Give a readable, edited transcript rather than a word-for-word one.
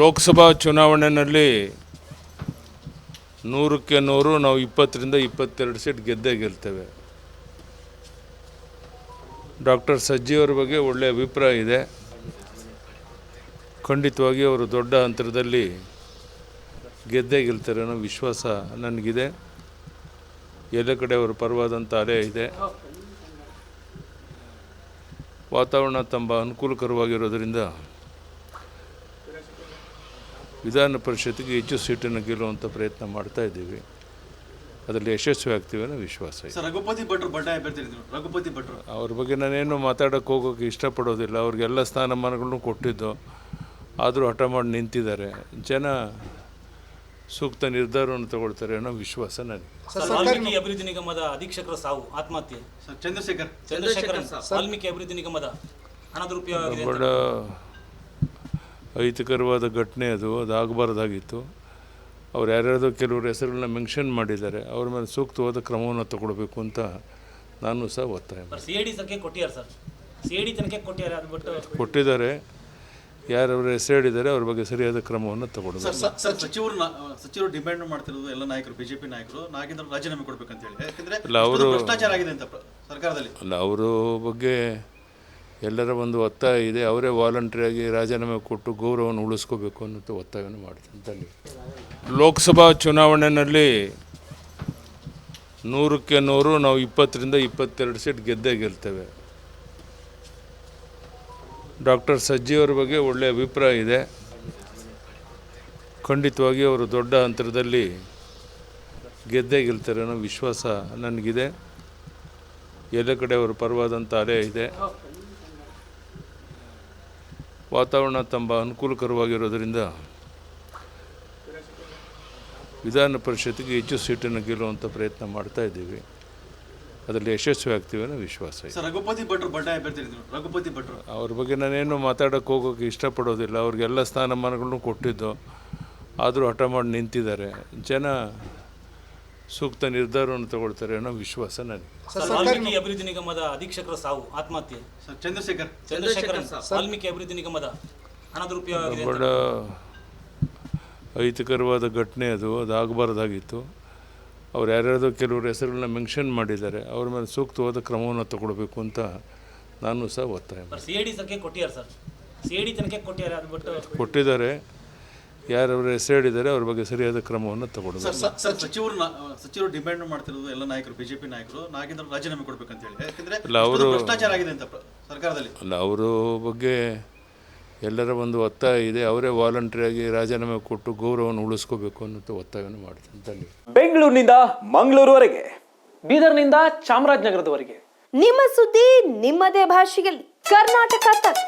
ಲೋಕಸಭಾ ಚುನಾವಣೆಯಲ್ಲಿ 100ಕ್ಕೆ 100 ನಾವು 20ರಿಂದ 22 ಸೀಟ್ ಗೆದ್ದೇ ಗೆಲ್ತೇವೆ. ಡಾಕ್ಟರ್ ಸಜ್ಜಿ ಅವರ ಬಗ್ಗೆ ಒಳ್ಳೆಯ ಅಭಿಪ್ರಾಯ ಇದೆ. ಖಂಡಿತವಾಗಿ ಅವರು ದೊಡ್ಡ ಅಂತರದಲ್ಲಿ ಗೆದ್ದೇ ಗೆಲ್ತಾರೆ ಅನ್ನೋ ವಿಶ್ವಾಸ ನನಗಿದೆ. ಎಲ್ಲ ಕಡೆ ಅವರ ಪರವಾದಂಥ ಅಲೆ ಇದೆ. ವಾತಾವರಣ ತುಂಬ ಅನುಕೂಲಕರವಾಗಿರೋದರಿಂದ ವಿಧಾನ ಪರಿಷತ್ತಿಗೆ ಹೆಚ್ಚು ಸೀಟನ್ನು ಗೆಲ್ಲುವಂಥ ಪ್ರಯತ್ನ ಮಾಡ್ತಾ ಇದ್ದೀವಿ. ಅದರಲ್ಲಿ ಯಶಸ್ವಿ ಆಗ್ತೀವಿ ಅನ್ನೋ ವಿಶ್ವಾಸ ಇದೆ. ರಘುಪತಿ ಭಟ್ರು ಬಂಡಾಯ ಅಭ್ಯರ್ಥಿ ರಘುಪತಿ ಭಟ್ರು ಅವ್ರ ಬಗ್ಗೆ ನಾನೇನು ಮಾತಾಡೋಕ್ಕೆ ಹೋಗೋಕ್ಕೆ ಇಷ್ಟಪಡೋದಿಲ್ಲ. ಅವ್ರಿಗೆಲ್ಲ ಸ್ಥಾನಮಾನಗಳನ್ನು ಕೊಟ್ಟಿದ್ದು, ಆದರೂ ಹಠ ಮಾಡಿ ನಿಂತಿದ್ದಾರೆ. ಜನ ಸೂಕ್ತ ನಿರ್ಧಾರವನ್ನು ತಗೊಳ್ತಾರೆ ಅನ್ನೋ ವಿಶ್ವಾಸ ನನಗೆ. ವಾಲ್ಮೀಕಿ ಅಭಿವೃದ್ಧಿ ನಿಗಮದ ಅಧೀಕ್ಷಕರ ಸಾವು, ಆತ್ಮಹತ್ಯೆ. ಚಂದ್ರಶೇಖರ್ ವಾಲ್ಮೀಕಿ ಅಭಿವೃದ್ಧಿ ನಿಗಮದ ಹಣ ದುರುಪಯೋಗ ಬಹಳ ಅಹಿತಕರವಾದ ಘಟನೆ ಅದು ಆಗಬಾರ್ದಾಗಿತ್ತು. ಅವ್ರು ಯಾರ್ಯಾರ್ದೋ ಕೆಲವರು ಹೆಸರುಗಳನ್ನ ಮೆನ್ಷನ್ ಮಾಡಿದ್ದಾರೆ. ಅವ್ರ ಮೇಲೆ ಸೂಕ್ತವಾದ ಕ್ರಮವನ್ನು ತಗೊಳ್ಬೇಕು ಅಂತ ನಾನು ಸಹ ಒತ್ತಾಯ CID ತನಕ ಕೊಟ್ಟಿದ್ದಾರೆ ಸರ್. CID ತನಕ ಕೊಟ್ಟಿದ್ದಾರೆ, ಅದು ಬಿಟ್ಟು ಕೊಟ್ಟಿದ್ದಾರೆ. ಯಾರವ್ರ ಹೆಸರು ಹೇಳಿದ್ದಾರೆ ಅವ್ರ ಬಗ್ಗೆ ಸರಿಯಾದ ಕ್ರಮವನ್ನು ತಗೊಳ್ಬೇಕು. ಸಚಿವರು ಡಿಮ್ಯಾಂಡ್ ಮಾಡ್ತಿರೋದು ಎಲ್ಲ ನಾಯಕರು, ಬಿಜೆಪಿ ನಾಯಕರು ನಾಗೇಂದ್ರ ರಾಜೀನಾಮೆ ಕೊಡ್ಬೇಕಂತ ಹೇಳಿ. ಯಾಕಂದ್ರೆ ಅವರು ಭ್ರಷ್ಟಾಚಾರ ಆಗಿದೆ ಅಂತ ಸರ್ಕಾರದಲ್ಲಿ. ಅವರ ಬಗ್ಗೆ ಎಲ್ಲರ ಒಂದು ಒತ್ತಾಯ ಇದೆ. ಅವರೇ ವಾಲಂಟ್ರಿಯಾಗಿ ರಾಜೀನಾಮೆ ಕೊಟ್ಟು ಗೌರವವನ್ನು ಉಳಿಸ್ಕೋಬೇಕು ಅನ್ನೋ ಒತ್ತಾಯವನ್ನು ಮಾಡ್ತೀನಿ. ಲೋಕಸಭಾ ಚುನಾವಣೆಯಲ್ಲಿ 100ಕ್ಕೆ 100 ನಾವು 20ರಿಂದ 22 ಸೀಟ್ ಗೆದ್ದೇ ಗೆಲ್ತೇವೆ. ಡಾಕ್ಟರ್ ಸಜ್ಜಿ ಅವರ ಬಗ್ಗೆ ಒಳ್ಳೆಯ ಅಭಿಪ್ರಾಯ ಇದೆ. ಖಂಡಿತವಾಗಿ ಅವರು ದೊಡ್ಡ ಅಂತರದಲ್ಲಿ ಗೆದ್ದೇ ಗೆಲ್ತಾರೆ ಅನ್ನೋ ವಿಶ್ವಾಸ ನನಗಿದೆ. ಎಲ್ಲ ಕಡೆ ಅವರ ಪರವಾದಂಥ ಅಲೆ ಇದೆ. ವಾತಾವರಣ ತುಂಬ ಅನುಕೂಲಕರವಾಗಿರೋದರಿಂದ ವಿಧಾನ ಪರಿಷತ್ತಿಗೆ ಹೆಚ್ಚು ಸೀಟನ್ನು ಗೆಲ್ಲುವಂಥ ಪ್ರಯತ್ನ ಮಾಡ್ತಾ ಇದ್ದೀವಿ. ಅದರಲ್ಲಿ ಯಶಸ್ವಿ ಆಗ್ತೀವಿ ಅನ್ನೋ ವಿಶ್ವಾಸ ಇದೆ. ರಘುಪತಿ ಭಟ್ರು ಬಂಡಾಯ ಅಭ್ಯರ್ಥಿ ರಘುಪತಿ ಭಟ್ರು ಅವ್ರ ಬಗ್ಗೆ ನಾನೇನು ಮಾತಾಡೋಕ್ಕೆ ಹೋಗೋಕ್ಕೆ ಇಷ್ಟಪಡೋದಿಲ್ಲ. ಅವ್ರಿಗೆಲ್ಲ ಸ್ಥಾನಮಾನಗಳನ್ನು ಕೊಟ್ಟಿದ್ದು, ಆದರೂ ಹಠ ಮಾಡಿ ನಿಂತಿದ್ದಾರೆ. ಜನ ಸೂಕ್ತ ನಿರ್ಧಾರವನ್ನು ತಗೊಳ್ತಾರೆ ಅನ್ನೋ ವಿಶ್ವಾಸ ನನಗೆ. ವಾಲ್ಮೀಕಿ ಅಭಿವೃದ್ಧಿ ನಿಗಮದ ಅಧೀಕ್ಷಕರ ಸಾವು, ಆತ್ಮಹತ್ಯೆ. ಚಂದ್ರಶೇಖರ್ ವಾಲ್ಮೀಕಿ ಅಭಿವೃದ್ಧಿ ನಿಗಮದ ಹಣ ದುರುಪಯೋಗ ಬಹಳ ಅಹಿತಕರವಾದ ಘಟನೆ ಅದು ಆಗಬಾರ್ದಾಗಿತ್ತು. ಅವ್ರು ಯಾರ್ಯಾರ್ದೋ ಕೆಲವರು ಹೆಸರುಗಳನ್ನ ಮೆನ್ಷನ್ ಮಾಡಿದ್ದಾರೆ. ಅವ್ರ ಮೇಲೆ ಸೂಕ್ತವಾದ ಕ್ರಮವನ್ನು ತಗೊಳ್ಬೇಕು ಅಂತ ನಾನು ಸಹ ಒತ್ತಾಯ CID ತನಕ ಕೊಟ್ಟಿದ್ದಾರೆ ಸರ್. CID ತನಕ ಕೊಟ್ಟಿದ್ದಾರೆ, ಅದು ಬಿಟ್ಟು ಕೊಟ್ಟಿದ್ದಾರೆ. ಯಾರವ್ರ ಹೆಸರು ಹೇಳಿದ್ದಾರೆ ಅವ್ರ ಬಗ್ಗೆ ಸರಿಯಾದ ಕ್ರಮವನ್ನು ತಗೊಳ್ಬೇಕು. ಸಚಿವರು ಡಿಮ್ಯಾಂಡ್ ಮಾಡ್ತಿರೋದು ಎಲ್ಲ ನಾಯಕರು, ಬಿಜೆಪಿ ನಾಯಕರು ನಾಗೇಂದ್ರ ರಾಜೀನಾಮೆ ಕೊಡ್ಬೇಕಂತ ಹೇಳಿ. ಯಾಕಂದ್ರೆ ಅವರು ಭ್ರಷ್ಟಾಚಾರ ಆಗಿದೆ ಅಂತ ಸರ್ಕಾರದಲ್ಲಿ. ಅವರ ಬಗ್ಗೆ ಎಲ್ಲರ ಒಂದು ಒತ್ತಾಯ ಇದೆ. ಅವರೇ ವಾಲಂಟ್ರಿಯಾಗಿ ರಾಜೀನಾಮೆ ಕೊಟ್ಟು ಗೌರವವನ್ನು ಉಳಿಸ್ಕೋಬೇಕು ಅನ್ನೋ ಒತ್ತಾಯವನ್ನು ಮಾಡ್ತೀನಿ. ಬೆಂಗಳೂರಿನಿಂದ ಮಂಗಳೂರುವರೆಗೆ, ಬೀದರ್ನಿಂದ ಚಾಮರಾಜನಗರದವರೆಗೆ ನಿಮ್ಮ ಸುದ್ದಿ ನಿಮ್ಮದೇ ಭಾಷೆಯಲ್ಲಿ. ಕರ್ನಾಟಕ ತಕ್.